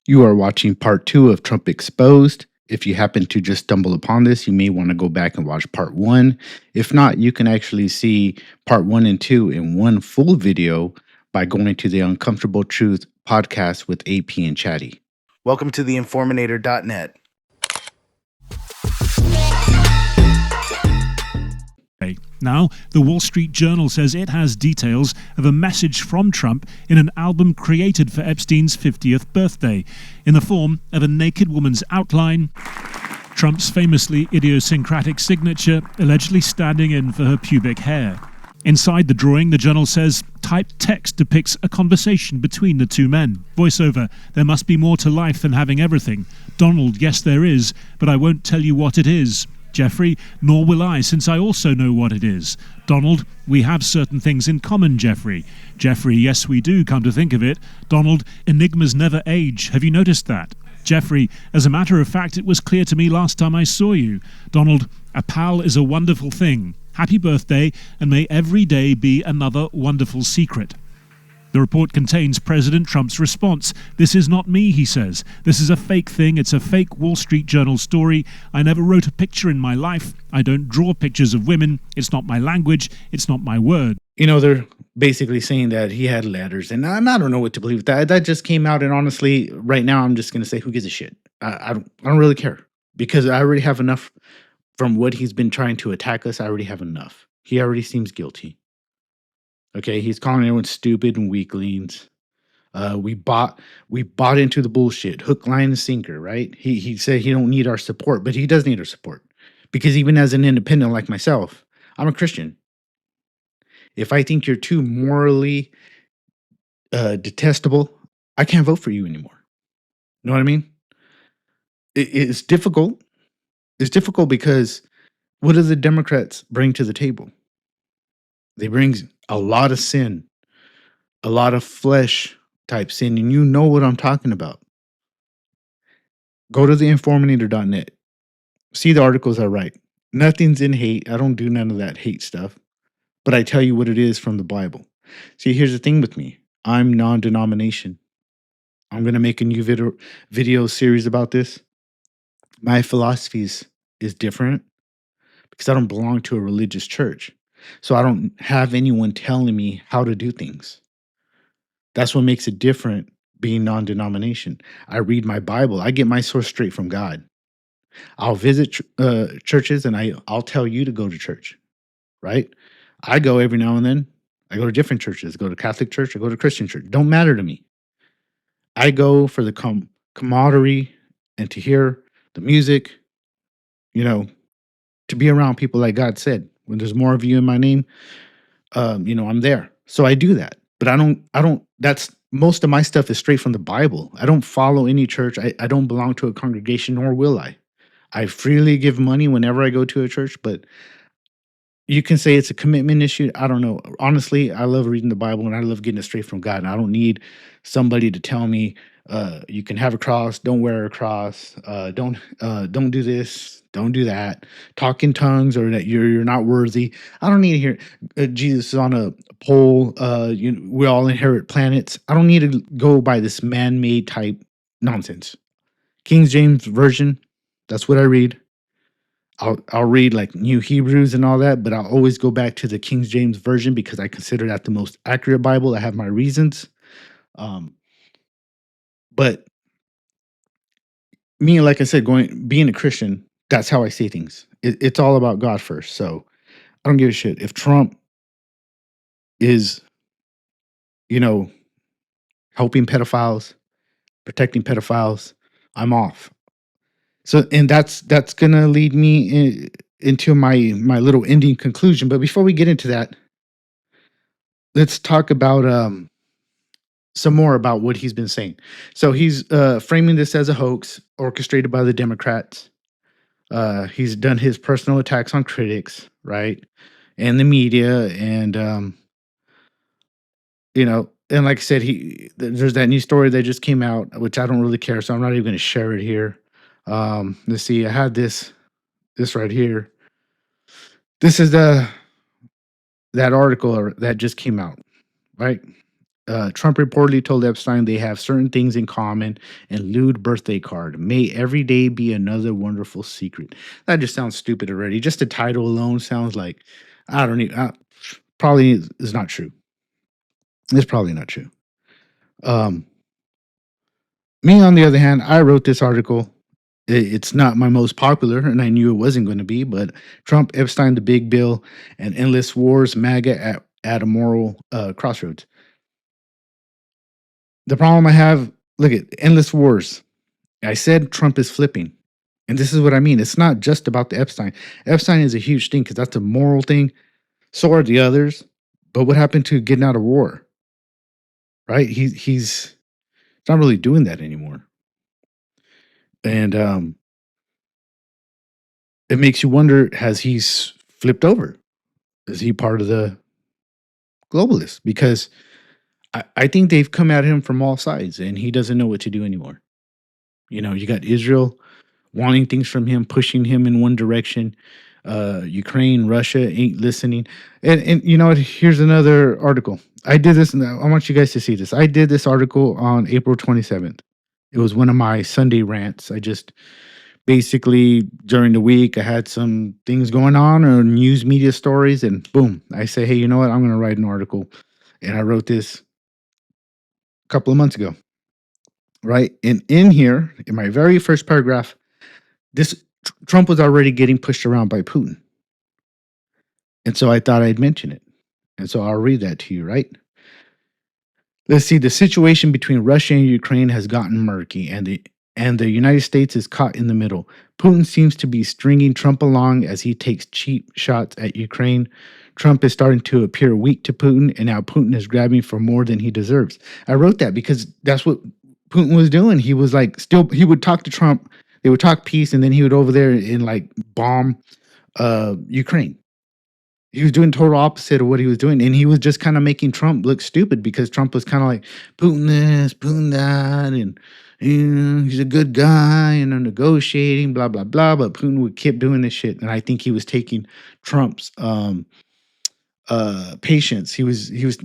You are watching part 2 of Trump Exposed. If you happen to just stumble upon this, you may want to go back and watch part 1. If not, you can actually see part 1 and 2 in one full video by going to the Uncomfortable Truth podcast with AP and Chatty. Welcome to the Informator.net. Now, the Wall Street Journal says it has details of a message from Trump in an album created for Epstein's 50th birthday, in the form of a naked woman's outline, Trump's famously idiosyncratic signature allegedly standing in for her pubic hair. Inside the drawing, the journal says, typed text depicts a conversation between the two men. Voiceover, there must be more to life than having everything. Donald, yes there is, but I won't tell you what it is. Jeffrey, nor will I, since I also know what it is. Donald, we have certain things in common, Jeffrey. Jeffrey, yes we do, come to think of it. Donald, enigmas never age. Have you noticed that? Jeffrey, as a matter of fact, it was clear to me last time I saw you. Donald, a pal is a wonderful thing. Happy birthday, and may every day be another wonderful secret. The report contains President Trump's response. This is not me, he says. This is a fake thing. It's a fake Wall Street Journal story. I never wrote a picture in my life. I don't draw pictures of women. It's not my language. It's not my word. You know, they're basically saying that he had letters, and I don't know what to believe. That just came out, and honestly, right now, I'm just going to say, who gives a shit? I don't really care, because I already have enough from what he's been trying to attack us. I already have enough. He already seems guilty. Okay, he's calling everyone stupid and weaklings. We bought into the bullshit, hook, line, and sinker. Right? He said he don't need our support, but he does need our support, because even as an independent like myself, I'm a Christian. If I think you're too morally detestable, I can't vote for you anymore. You know what I mean? It's difficult. It's difficult because what do the Democrats bring to the table? They bring a lot of sin, a lot of flesh type sin, and you know what I'm talking about. Go to the Informator.net. See the articles I write. Nothing's in hate. I don't do none of that hate stuff, but I tell you what it is from the Bible. See, here's the thing with me. I'm non-denomination. I'm going to make a new video series about this. My philosophy is different because I don't belong to a religious church. So I don't have anyone telling me how to do things. That's what makes it different being non-denomination. I read my Bible. I get my source straight from God. I'll visit churches, and I'll tell you to go to church, right? I go every now and then. I go to different churches. I go to Catholic church. I go to Christian church. Don't matter to me. I go for the camaraderie and to hear the music, to be around people like God said. When there's more of you in my name, I'm there. So I do that. But I don't, that's, most of my stuff is straight from the Bible. I don't follow any church. I don't belong to a congregation, nor will I. I freely give money whenever I go to a church, but you can say it's a commitment issue. I don't know. Honestly, I love reading the Bible, and I love getting it straight from God. And I don't need somebody to tell me, you can have a cross, don't wear a cross, don't do this, don't do that, talk in tongues, or that you're not worthy. I don't need to hear Jesus is on a pole. We all inherit planets. I don't need to go by this man-made type nonsense. King James Version, that's what I read. I'll read like New Hebrews and all that, but I'll always go back to the King James Version because I consider that the most accurate Bible. I have my reasons. But me, like I said, being a Christian, that's how I see things. It's all about God first. So I don't give a shit if Trump is, helping pedophiles, protecting pedophiles. I'm off. So, and that's gonna lead me into my little ending conclusion. But before we get into that, let's talk about some more about what he's been saying. So he's framing this as a hoax orchestrated by the Democrats. He's done his personal attacks on critics, right, and the media, and and like I said, there's that new story that just came out, which I don't really care, so I'm not even going to share it here. Let's see, I had this right here. This is that article that just came out, right? Trump reportedly told Epstein they have certain things in common and lewd birthday card. May every day be another wonderful secret. That just sounds stupid already. Just the title alone sounds like I don't even. Probably is not true. It's probably not true. Um, Me, on the other hand, I wrote this article. It's not my most popular, and I knew it wasn't going to be. But Trump, Epstein, the big bill, and endless wars, MAGA at a moral crossroads. The problem I have, look at endless wars. I said Trump is flipping. And this is what I mean. It's not just about the Epstein. Epstein is a huge thing because that's a moral thing. So are the others. But what happened to getting out of war? Right? He's not really doing that anymore. And it makes you wonder, has he flipped over? Is he part of the globalists? Because I think they've come at him from all sides and he doesn't know what to do anymore. You know, you got Israel wanting things from him, pushing him in one direction. Ukraine, Russia ain't listening. And you know what? Here's another article. I did this, and I want you guys to see this. I did this article on April 27th. It was one of my Sunday rants. I just basically during the week I had some things going on or news media stories, and boom, I say, hey, you know what? I'm going to write an article, and I wrote this a couple of months ago, right? And in here, in my very first paragraph, this Trump was already getting pushed around by Putin. And so I thought I'd mention it. And so I'll read that to you, right? Let's see. The situation between Russia and Ukraine has gotten murky, and the United States is caught in the middle. Putin seems to be stringing Trump along as he takes cheap shots at Ukraine. Trump is starting to appear weak to Putin, and now Putin is grabbing for more than he deserves. I wrote that because that's what Putin was doing. He was like, he would talk to Trump, they would talk peace, and then he would over there and like bomb Ukraine. He was doing total opposite of what he was doing, and he was just kind of making Trump look stupid because Trump was kind of like Putin this, Putin that, and he's a good guy, and I'm negotiating, blah blah blah. But Putin would keep doing this shit, and I think he was taking Trump's patience. He was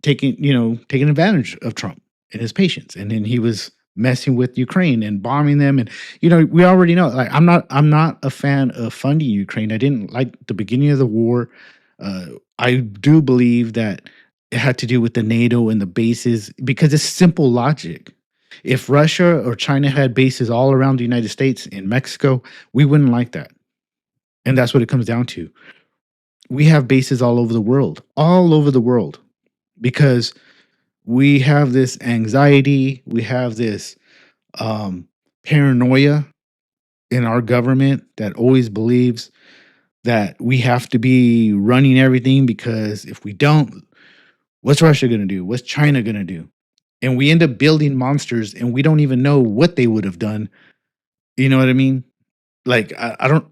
taking advantage of Trump and his patience, and then he was messing with Ukraine and bombing them. And we already know, like, I'm not a fan of funding Ukraine. I didn't like the beginning of the war. I do believe that it had to do with the NATO and the bases, because it's simple logic. If Russia or China had bases all around the United States and Mexico, we wouldn't like that. And that's what it comes down to. We have bases all over the world, because we have this anxiety, we have this paranoia in our government that always believes that we have to be running everything, because if we don't, what's Russia going to do? What's China going to do? And we end up building monsters and we don't even know what they would have done. You know what I mean? Like, I don't,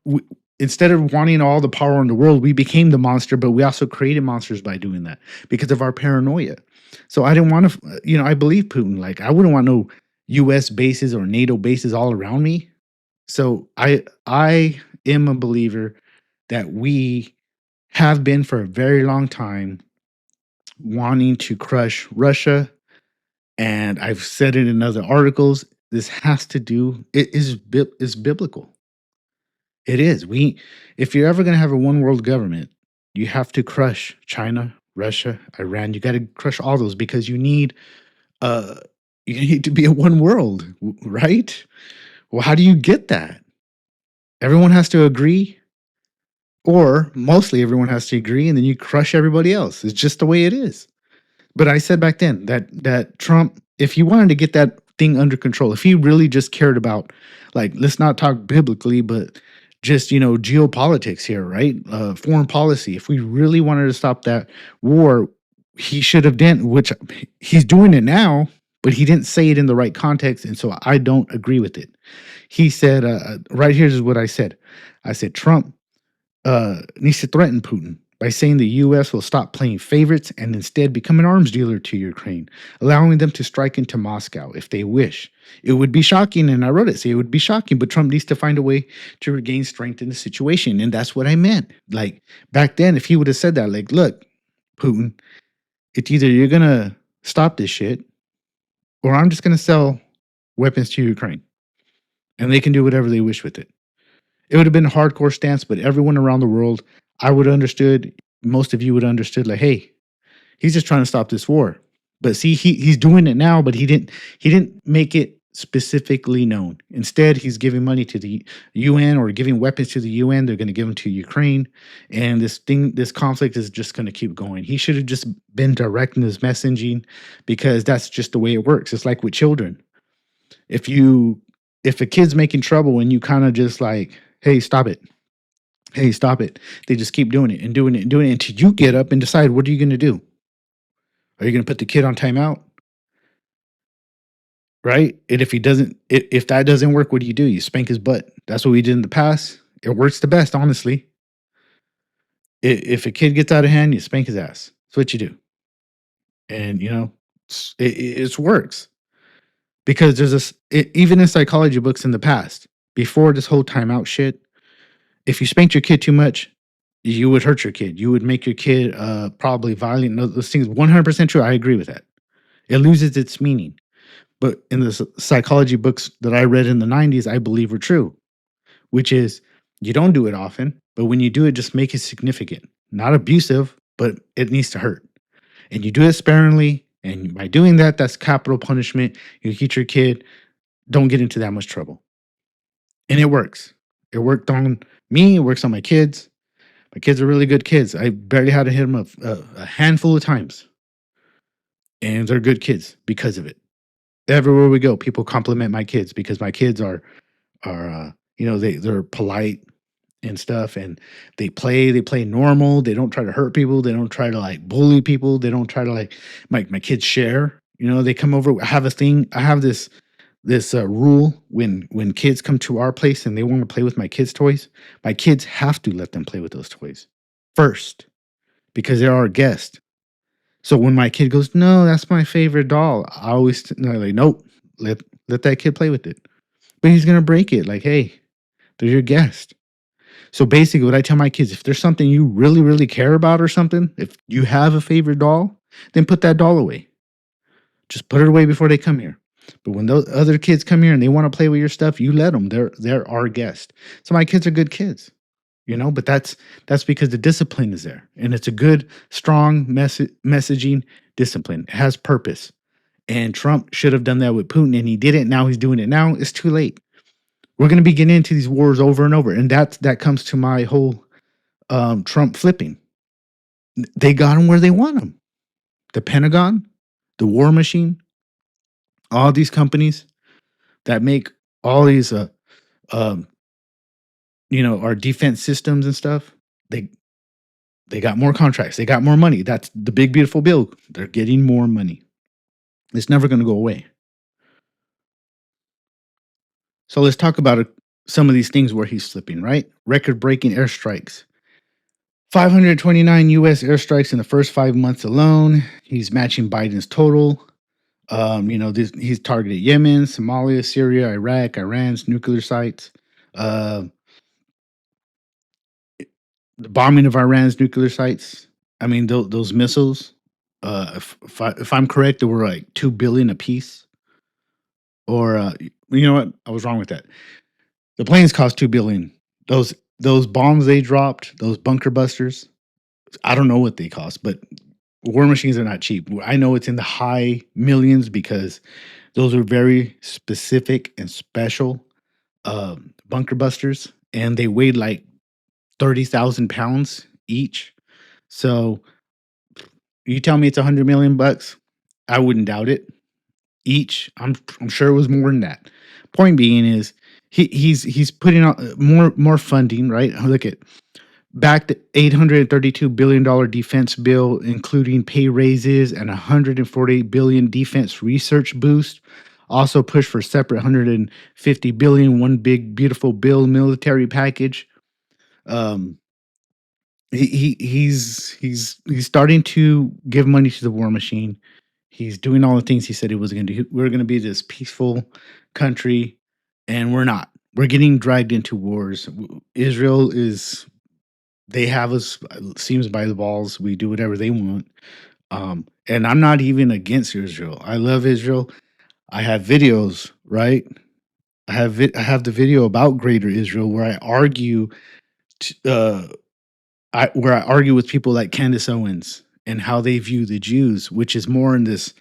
instead of wanting all the power in the world, we became the monster, but we also created monsters by doing that because of our paranoia. So I didn't want to, I believe Putin. Like, I wouldn't want no US bases or NATO bases all around me. So I am a believer that we have been for a very long time wanting to crush Russia. And I've said it in other articles. This has to do, it's biblical. It is. If you're ever going to have a one world government, you have to crush China, Russia, Iran. You got to crush all those, because you need to be a one world, right? Well, how do you get that? Everyone has to agree, or mostly everyone has to agree, and then you crush everybody else. It's just the way it is. But I said back then that Trump, if he wanted to get that thing under control, if he really just cared about, like, let's not talk biblically, but just, geopolitics here, right? Foreign policy. If we really wanted to stop that war, he should have done, which he's doing it now, but he didn't say it in the right context. And so I don't agree with it. He said, right here is what I said. I said, Trump needs to threaten Putin by saying the U.S. will stop playing favorites and instead become an arms dealer to Ukraine, allowing them to strike into Moscow if they wish. It would be shocking, and I wrote it, say it would be shocking, but Trump needs to find a way to regain strength in the situation. And that's what I meant. Like, back then, if he would have said that, like, look, Putin, it's either you're going to stop this shit, or I'm just going to sell weapons to Ukraine and they can do whatever they wish with it. It would have been a hardcore stance, but everyone around the world, I would have understood. Most of you would have understood, like, hey, he's just trying to stop this war. But see, he's doing it now, but he didn't make it specifically known. Instead, he's giving money to the UN or giving weapons to the UN. They're going to give them to Ukraine, and this conflict is just going to keep going. He should have just been direct in his messaging, because that's just the way it works. It's like with children. If a kid's making trouble and you kind of just like, hey, stop it. Hey, stop it. They just keep doing it and doing it and doing it until you get up and decide, what are you going to do? Are you going to put the kid on timeout? Right? And if he doesn't, if that doesn't work, what do? You spank his butt. That's what we did in the past. It works the best, honestly. If a kid gets out of hand, you spank his ass. That's what you do. And, it works, because even in psychology books in the past, before this whole timeout shit, if you spanked your kid too much, you would hurt your kid. You would make your kid probably violent. No, those things 100% true. I agree with that. It loses its meaning. But in the psychology books that I read in the 90s, I believe were true, which is, you don't do it often, but when you do it, just make it significant. Not abusive, but it needs to hurt. And you do it sparingly. And by doing that, that's capital punishment. You teach your kid, don't get into that much trouble. And it works. It worked on me. It works on my kids. My kids are really good kids. I barely had to hit them a handful of times. And they're good kids because of it. Everywhere we go, people compliment my kids, because my kids are they're polite and stuff, and they play normal. They don't try to hurt people. They don't try to like bully people. They don't try to like my kids share. They come over. I have a thing. I have this rule when kids come to our place and they want to play with my kids' toys, my kids have to let them play with those toys first, because they're our guest. So when my kid goes, no, that's my favorite doll, I always like, nope, let that kid play with it. But he's gonna break it. Like, hey, they're your guest. So basically, what I tell my kids, if there's something you really, really care about or something, if you have a favorite doll, then put that doll away. Just put it away before they come here. But when those other kids come here and they want to play with your stuff, you let them. They're our guest. So my kids are good kids, but that's because the discipline is there, and it's a good, strong messaging discipline. It has purpose. And Trump should have done that with Putin, and he didn't. Now he's doing it. Now it's too late. We're going to be getting into these wars over and over, and that comes to my whole Trump flipping. They got him where they want him. The Pentagon, the war machine, all these companies that make all these our defense systems and stuff, they got more contracts, they got more money. That's the big beautiful bill. They're getting more money. It's never going to go away. So let's talk about some of these things where he's slipping, right? Record-breaking airstrikes. 529 U.S. airstrikes in the first 5 months alone. He's matching Biden's total. He's targeted Yemen, Somalia, Syria, Iraq, Iran's nuclear sites. The bombing of Iran's nuclear sites. I mean, those missiles. If I'm correct, there were like 2 billion apiece. Or you know what? I was wrong with that. The planes cost 2 billion. Those bombs they dropped, those bunker busters. I don't know what they cost, but war machines are not cheap. I know it's in the high millions, because those are very specific and special bunker busters, and they weighed like 30,000 pounds each. So you tell me it's $100 million, I wouldn't doubt it. Each, I'm sure it was more than that. Point being is he's putting out more funding, right? Look at backed $832 billion defense bill, including pay raises and $148 billion defense research boost. Also pushed for separate $150 billion, one big beautiful bill military package. He's starting to give money to the war machine. He's doing all the things he said he was going to do. We're going to be this peaceful country, and we're not. We're getting dragged into wars. Israel is, they have us, seems by the balls. We do whatever they want. And I'm not even against Israel. I love Israel. I have videos, right? I have the video about Greater Israel where I argue, t- uh, where I argue with people like Candace Owens and how they view the Jews, which is more in this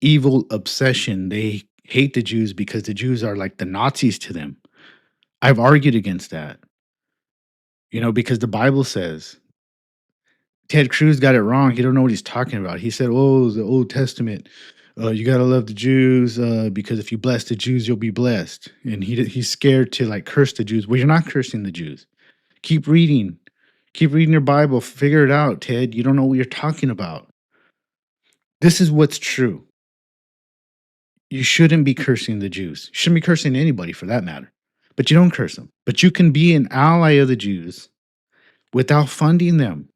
evil obsession. They hate the Jews because the Jews are like the Nazis to them. I've argued against that, because the Bible says Ted Cruz got it wrong. He don't know what he's talking about. He said, "Oh, the Old Testament, you gotta love the Jews because if you bless the Jews, you'll be blessed." And he's scared to like curse the Jews. Well, you're not cursing the Jews. Keep reading. Keep reading your Bible. Figure it out, Ted. You don't know what you're talking about. This is what's true. You shouldn't be cursing the Jews. You shouldn't be cursing anybody for that matter. But you don't curse them. But you can be an ally of the Jews without funding them.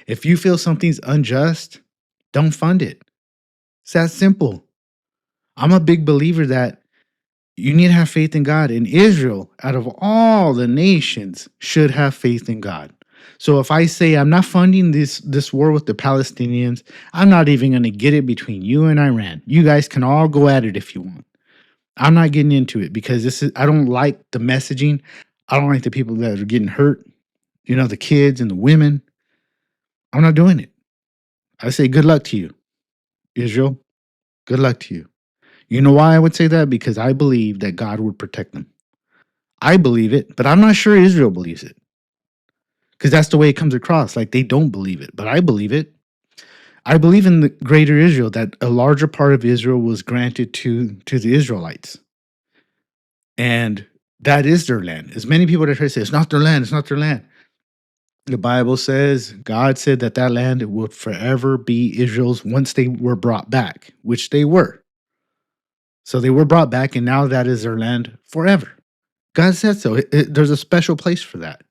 If you feel something's unjust, don't fund it. It's that simple. I'm a big believer that you need to have faith in God. And Israel, out of all the nations, should have faith in God. So if I say I'm not funding this war with the Palestinians, I'm not even going to get it between you and Iran. You guys can all go at it if you want. I'm not getting into it because I don't like the messaging. I don't like the people that are getting hurt, the kids and the women. I'm not doing it. I say good luck to you, Israel. Good luck to you. You know why I would say that? Because I believe that God would protect them. I believe it, but I'm not sure Israel believes it. Because that's the way it comes across. Like they don't believe it, but I believe it. I believe in the greater Israel, that a larger part of Israel was granted to the Israelites. And that is their land. As many people that try to say, it's not their land, it's not their land. The Bible says, God said that land would forever be Israel's once they were brought back, which they were. So they were brought back, and now that is their land forever. God said so. There's a special place for that.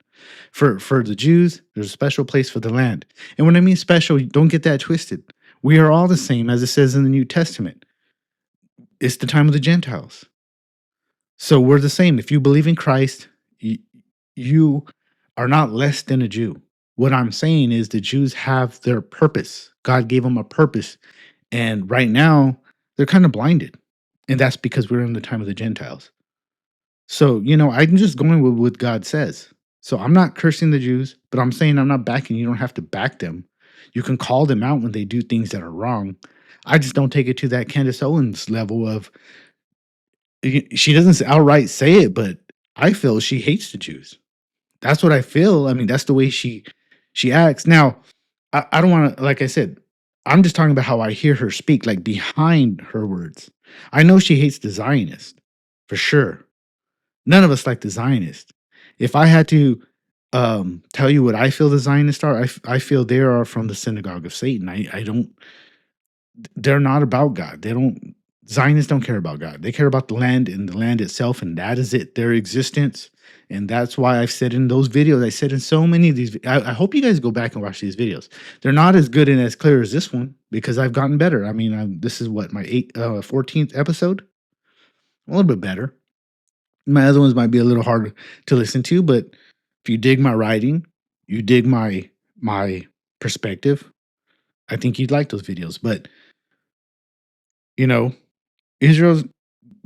For the Jews, there's a special place for the land. And when I mean special, don't get that twisted. We are all the same, as it says in the New Testament. It's the time of the Gentiles. So we're the same. If you believe in Christ, you are not less than a Jew. What I'm saying is the Jews have their purpose. God gave them a purpose. And right now, they're kind of blinded. And that's because we're in the time of the Gentiles. So, I'm just going with what God says. So I'm not cursing the Jews, but I'm saying I'm not backing. You don't have to back them. You can call them out when they do things that are wrong. I just don't take it to that Candace Owens level of, she doesn't outright say it, but I feel she hates the Jews. That's what I feel. I mean, that's the way she acts. Now, I don't want to, like I said, I'm just talking about how I hear her speak, like behind her words. I know she hates the Zionists, for sure. None of us like the Zionists. If I had to tell you what I feel the Zionists are, I feel they are from the synagogue of Satan. I don't, they're not about God. Zionists don't care about God. They care about the land and the land itself, and that is it, their existence. And that's why I've said in those videos, I said in so many of these, I hope you guys go back and watch these videos. They're not as good and as clear as this one because I've gotten better. I mean, this is what, my 14th episode? A little bit better. My other ones might be a little harder to listen to, but if you dig my writing, you dig my perspective, I think you'd like those videos. But, Israel's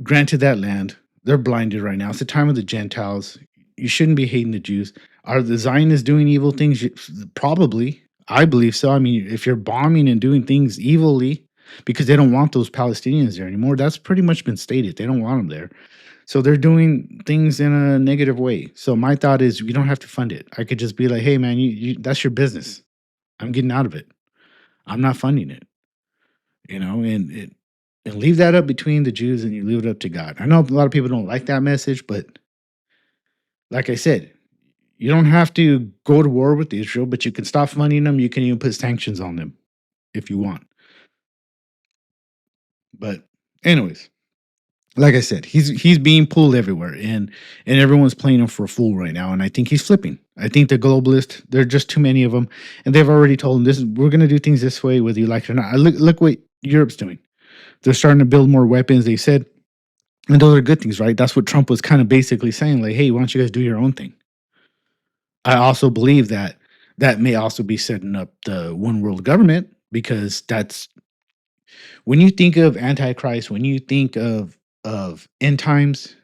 granted that land. They're blinded right now. It's the time of the Gentiles. You shouldn't be hating the Jews. Are the Zionists doing evil things? Probably. I believe so. I mean, if you're bombing and doing things evilly because they don't want those Palestinians there anymore, that's pretty much been stated. They don't want them there. So they're doing things in a negative way. So my thought is we don't have to fund it. I could just be like, hey, man, that's your business. I'm getting out of it. I'm not funding it, and leave that up between the Jews and you leave it up to God. I know a lot of people don't like that message, but like I said, you don't have to go to war with Israel, but you can stop funding them. You can even put sanctions on them if you want. But anyways, like I said, he's being pulled everywhere, and everyone's playing him for a fool right now. And I think he's flipping. I think the globalists, there are just too many of them, and they've already told him we're going to do things this way, whether you like it or not. Look what Europe's doing. They're starting to build more weapons. They said, and those are good things, right? That's what Trump was kind of basically saying, like, hey, why don't you guys do your own thing? I also believe that may also be setting up the one world government because that's when you think of Antichrist, when you think of end times,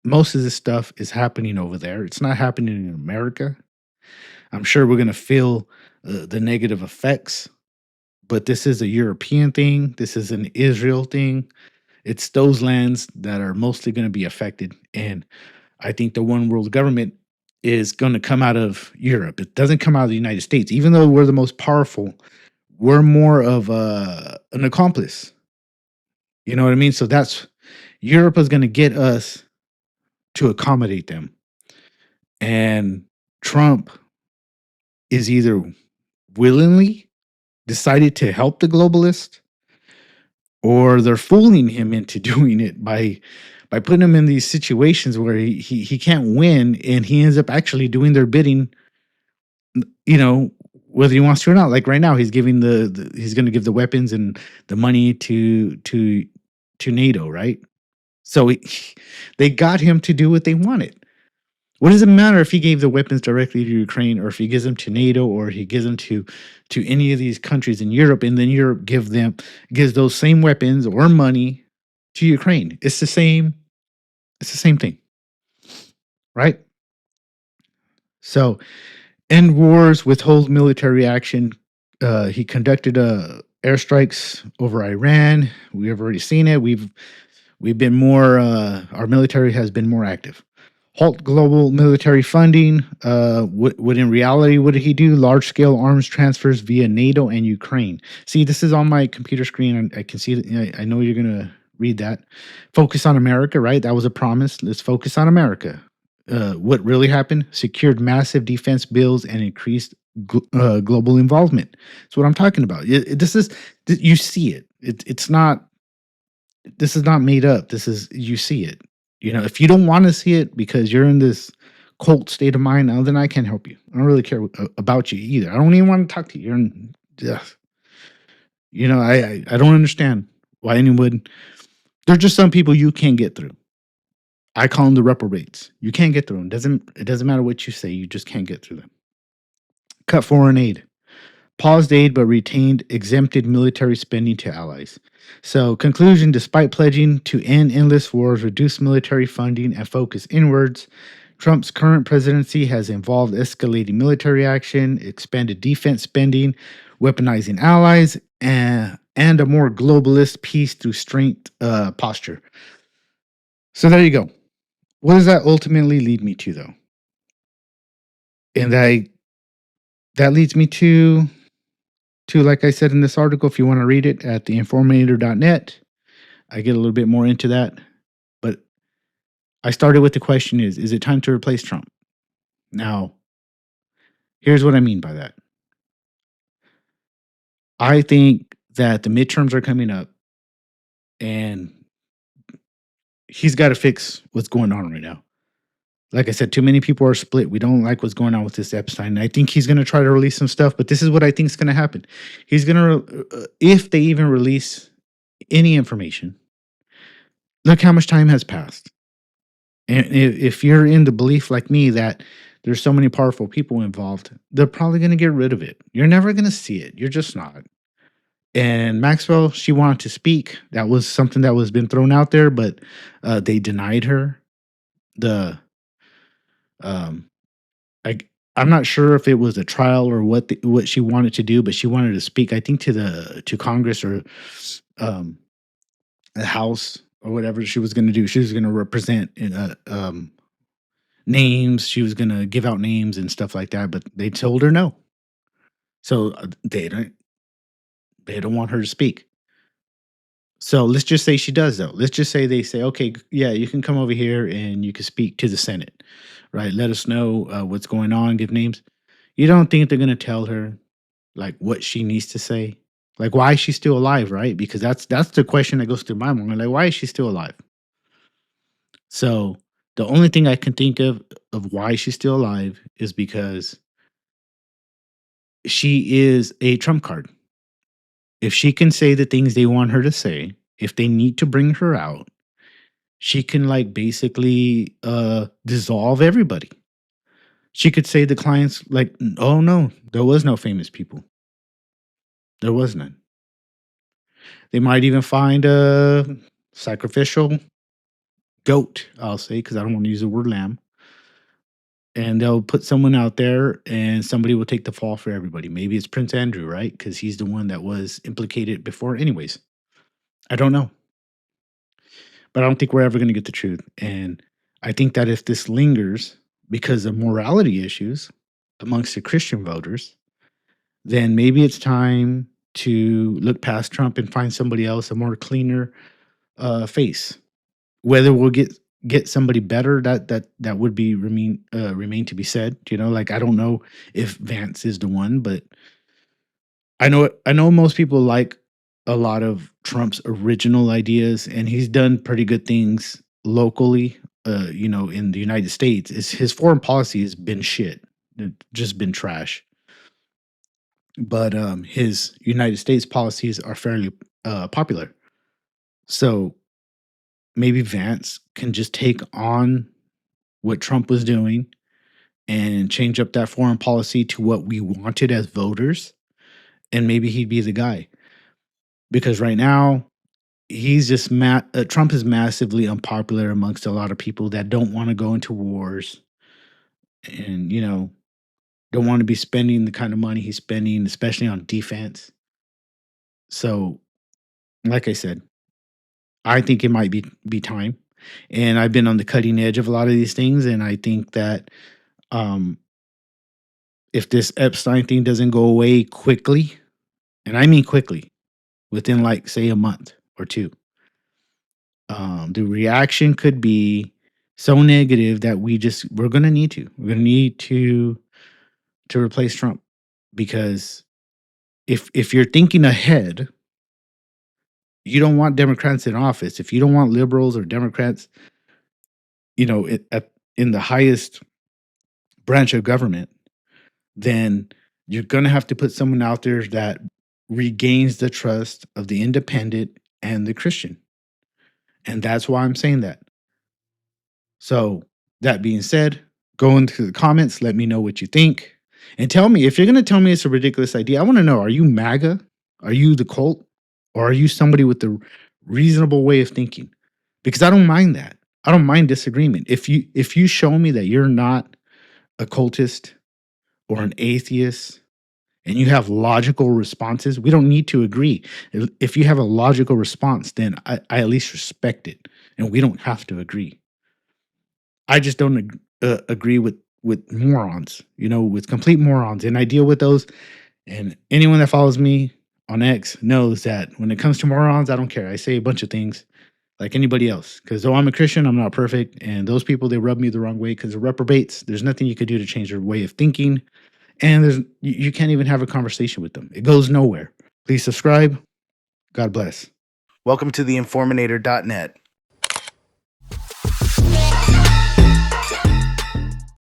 most of this stuff is happening over there. It's not happening in America. I'm sure we're gonna feel the negative effects, but this is a European thing. This is an Israel thing. It's those lands that are mostly going to be affected. And I think the one world government is going to come out of Europe. It doesn't come out of the United States. Even though we're the most powerful, we're more of an accomplice. You know what I mean? So that's Europe is going to get us to accommodate them. And Trump is either willingly decided to help the globalist, or they're fooling him into doing it by putting him in these situations where he can't win, and he ends up actually doing their bidding, you know, whether he wants to or not. Like right now, he's giving he's going to give the weapons and the money to NATO, right? So they got him to do what they wanted. What does it matter if he gave the weapons directly to Ukraine, or if he gives them to NATO, or he gives them to any of these countries in Europe, and then Europe gives those same weapons or money to Ukraine? It's the same. It's the same thing, right? So, end wars, withhold military action. He conducted airstrikes over Iran. We have already seen it. We've been more. Our military has been more active. Halt global military funding. What in reality, what did he do? Large scale arms transfers via NATO and Ukraine. See, this is on my computer screen. I can see it. I know you're gonna read that. Focus on America, right? That was a promise. Let's focus on America. What really happened? Secured massive defense bills and increased global involvement. That's what I'm talking about. You see it. It's not. This is not made up. This is, you see it. You know, if you don't want to see it because you're in this cult state of mind, then I can't help you. I don't really care about you either. I don't even want to talk to you. You're in, ugh. You know, I don't understand why anyone. There's just some people you can't get through. I call them the reprobates. You can't get through them. It doesn't matter what you say. You just can't get through them. Cut foreign aid. Paused aid but retained exempted military spending to allies. So, conclusion: despite pledging to end endless wars, reduce military funding, and focus inwards, Trump's current presidency has involved escalating military action, expanded defense spending, weaponizing allies, and a more globalist peace through strength posture. So, there you go. What does that ultimately lead me to, though? And that leads me to like I said in this article, if you want to read it at theinformator.net, I get a little bit more into that. But I started with the question is it time to replace Trump? Now, here's what I mean by that. I think that the midterms are coming up, and he's got to fix what's going on right now. Like I said, too many people are split. We don't like what's going on with this Epstein. I think he's going to try to release some stuff, but this is what I think is going to happen. He's going to, if they even release any information, look how much time has passed. And if you're in the belief like me that there's so many powerful people involved, they're probably going to get rid of it. You're never going to see it. You're just not. And Maxwell, she wanted to speak. That was something that was been thrown out there, but they denied her the I I'm not sure if it was a trial or what she wanted to do, but she wanted to speak, I think, to Congress or um, the House or whatever she was going to do. She was going to represent names. She was going to give out names and stuff like that, but they told her no. So they don't want her to speak. So let's just say she does, though. Let's just say they say, okay, yeah, you can come over here and you can speak to the Senate, right? Let us know what's going on, give names. You don't think they're going to tell her like what she needs to say? Like, why is she still alive, right? Because that's the question that goes through my mind. Like, why is she still alive? So the only thing I can think of why she's still alive is because she is a trump card. If she can say the things they want her to say, if they need to bring her out, she can like basically dissolve everybody. She could say the clients like, oh no, there was no famous people. There was none. They might even find a sacrificial goat, I'll say, because I don't want to use the word lamb. And they'll put someone out there and somebody will take the fall for everybody. Maybe it's Prince Andrew, right? Because he's the one that was implicated before, anyways. I don't know. But I don't think we're ever going to get the truth. And I think that if this lingers because of morality issues amongst the Christian voters, then maybe it's time to look past Trump and find somebody else, a more cleaner face. Whether we'll get somebody better, that would be remain to be said. Like I don't know if Vance is the one, but I know most people like a lot of Trump's original ideas, and he's done pretty good things locally. In the United States, his foreign policy has been shit, just been trash. But his United States policies are fairly popular. So maybe Vance can just take on what Trump was doing and change up that foreign policy to what we wanted as voters, and maybe he'd be the guy. Because right now, he's just Trump is massively unpopular amongst a lot of people that don't want to go into wars and don't want to be spending the kind of money he's spending, especially on defense. So, like I said, I think it might be time. And I've been on the cutting edge of a lot of these things, and I think that um, if this Epstein thing doesn't go away quickly, and I mean quickly, within like say a month or two, the reaction could be so negative that we're gonna need to replace Trump, because if you're thinking ahead, you don't want Democrats in office. If you don't want liberals or Democrats, in the highest branch of government, then you're gonna have to put someone out there that regains the trust of the independent and the Christian. And that's why I'm saying that. So, that being said, go into the comments, let me know what you think. And tell me, if you're going to tell me it's a ridiculous idea, I want to know, are you MAGA? Are you the cult? Or are you somebody with a reasonable way of thinking? Because I don't mind that. I don't mind disagreement. If you show me that you're not a cultist or an atheist and you have logical responses, we don't need to agree. If you have a logical response, then I at least respect it, and we don't have to agree. I just don't agree with morons, with complete morons, and I deal with those. And anyone that follows me on X knows that when it comes to morons, I don't care. I say a bunch of things like anybody else, because though I'm a Christian, I'm not perfect, and those people, they rub me the wrong way because they're reprobates. There's nothing you could do to change their way of thinking, and you can't even have a conversation with them. It goes nowhere. Please subscribe. God bless. Welcome to theinforminator.net.